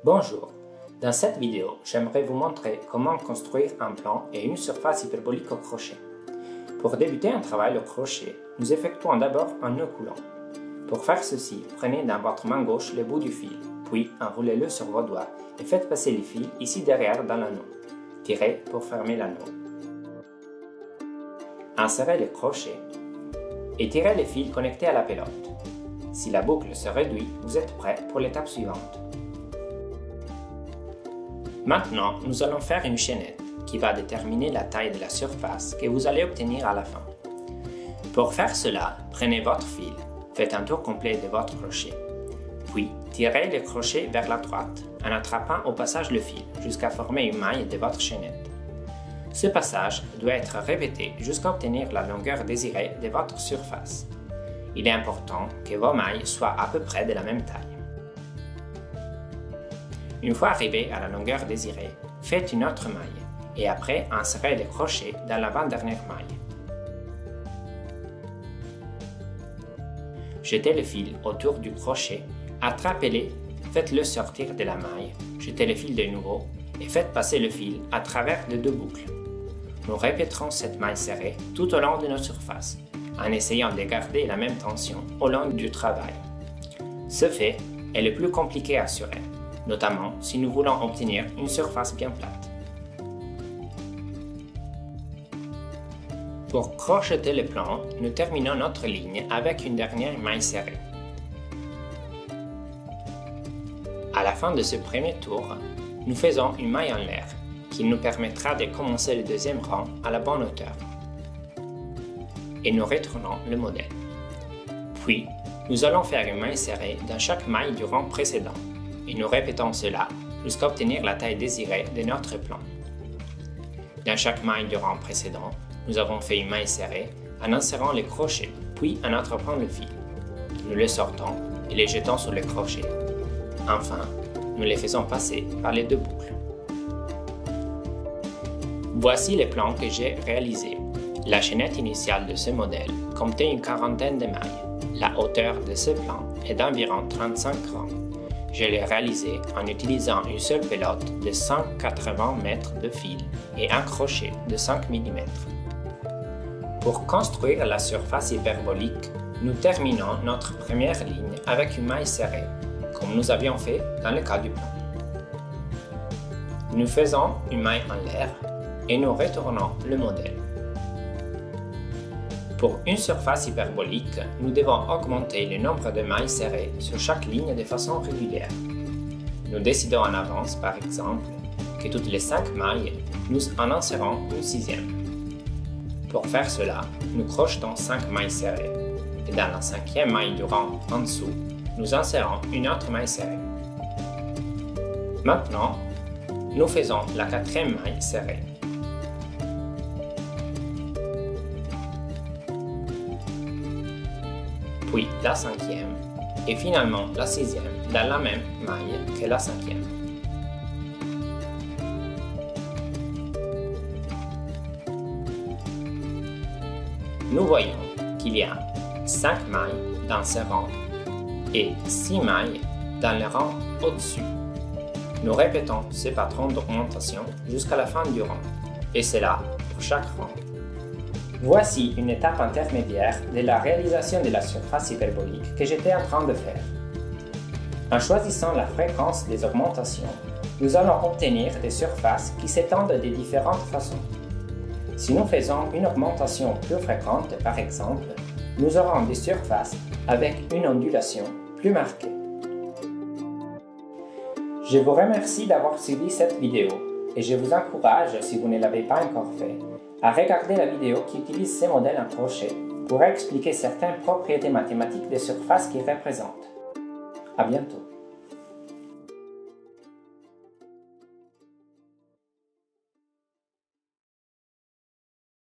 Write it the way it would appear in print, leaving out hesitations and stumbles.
Bonjour, dans cette vidéo, j'aimerais vous montrer comment construire un plan et une surface hyperbolique au crochet. Pour débuter un travail au crochet, nous effectuons d'abord un nœud coulant. Pour faire ceci, prenez dans votre main gauche le bout du fil, puis enroulez-le sur vos doigts et faites passer les fils ici derrière dans l'anneau. Tirez pour fermer l'anneau. Insérez le crochet et tirez les fils connectés à la pelote. Si la boucle se réduit, vous êtes prêt pour l'étape suivante. Maintenant, nous allons faire une chaînette qui va déterminer la taille de la surface que vous allez obtenir à la fin. Pour faire cela, prenez votre fil, faites un tour complet de votre crochet, puis tirez le crochet vers la droite en attrapant au passage le fil jusqu'à former une maille de votre chaînette. Ce passage doit être répété jusqu'à obtenir la longueur désirée de votre surface. Il est important que vos mailles soient à peu près de la même taille. Une fois arrivé à la longueur désirée, faites une autre maille et après insérez le crochet dans l'avant-dernière maille. Jetez le fil autour du crochet, attrapez-le, faites-le sortir de la maille, jetez le fil de nouveau et faites passer le fil à travers les deux boucles. Nous répéterons cette maille serrée tout au long de notre surface, en essayant de garder la même tension au long du travail. Ce fait est le plus compliqué à assurer, notamment si nous voulons obtenir une surface bien plate. Pour crocheter le plan, nous terminons notre ligne avec une dernière maille serrée. À la fin de ce premier tour, nous faisons une maille en l'air qui nous permettra de commencer le deuxième rang à la bonne hauteur. Et nous retournons le modèle. Puis, nous allons faire une maille serrée dans chaque maille du rang précédent. Et nous répétons cela jusqu'à obtenir la taille désirée de notre plan. Dans chaque maille du rang précédent, nous avons fait une maille serrée en insérant le crochet, puis en attrapant le fil. Nous le sortons et le jetons sur le crochet. Enfin, nous les faisons passer par les deux boucles. Voici les plans que j'ai réalisés. La chaînette initiale de ce modèle comptait une quarantaine de mailles. La hauteur de ce plan est d'environ 35 rangs. Je l'ai réalisé en utilisant une seule pelote de 180 mètres de fil et un crochet de 5 mm. Pour construire la surface hyperbolique, nous terminons notre première ligne avec une maille serrée, comme nous avions fait dans le cas du plan. Nous faisons une maille en l'air et nous retournons le modèle. Pour une surface hyperbolique, nous devons augmenter le nombre de mailles serrées sur chaque ligne de façon régulière. Nous décidons en avance, par exemple, que toutes les 5 mailles, nous en insérons une 6e. Pour faire cela, nous crochetons 5 mailles serrées, et dans la 5e maille du rang en dessous, nous insérons une autre maille serrée. Maintenant, nous faisons la 4e maille serrée. Puis la 5e et finalement la 6e dans la même maille que la 5e. Nous voyons qu'il y a 5 mailles dans ce rang et 6 mailles dans le rang au-dessus. Nous répétons ce patron d'augmentation jusqu'à la fin du rang, et cela pour chaque rang. Voici une étape intermédiaire de la réalisation de la surface hyperbolique que j'étais en train de faire. En choisissant la fréquence des augmentations, nous allons obtenir des surfaces qui s'étendent de différentes façons. Si nous faisons une augmentation plus fréquente, par exemple, nous aurons des surfaces avec une ondulation plus marquée. Je vous remercie d'avoir suivi cette vidéo et je vous encourage, si vous ne l'avez pas encore fait, à regarder la vidéo qui utilise ces modèles en crochet pour expliquer certaines propriétés mathématiques des surfaces qu'ils représentent. À bientôt.